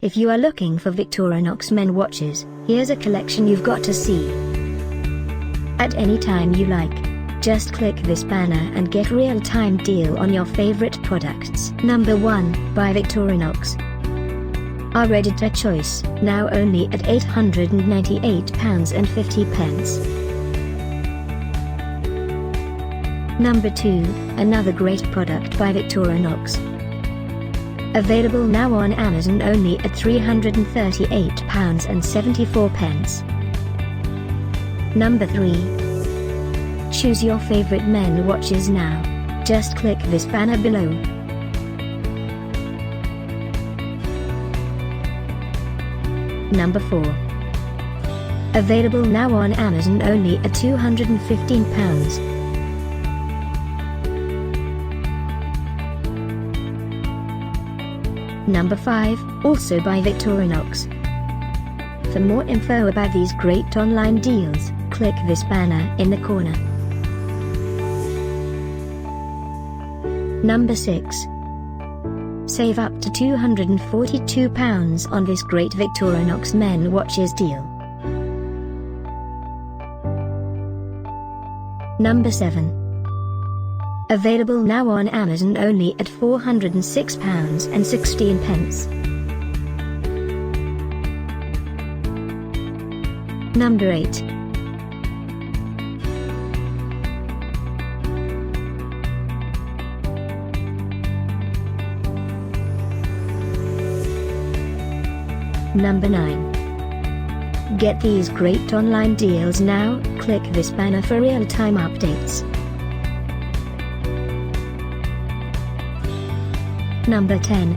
If you are looking for Victorinox men watches, here's a collection you've got to see. At any time you like. Just click this banner and get real-time deal on your favorite products. Number 1, by Victorinox. Our editor choice, now only at £898.50. Number 2, another great product by Victorinox. Available now on Amazon only at £338.74. Number 3. Choose your favorite men watches now. Just click this banner below. Number 4. Available now on Amazon only at £215. Number 5, also by Victorinox. For more info about these great online deals, click this banner in the corner. Number 6. Save up to £242 on this great Victorinox men watches deal. Number 7. Available now on Amazon only at £406.16. Number 8. Number 9. Get these great online deals now. Click this banner for real-time updates. Number 10.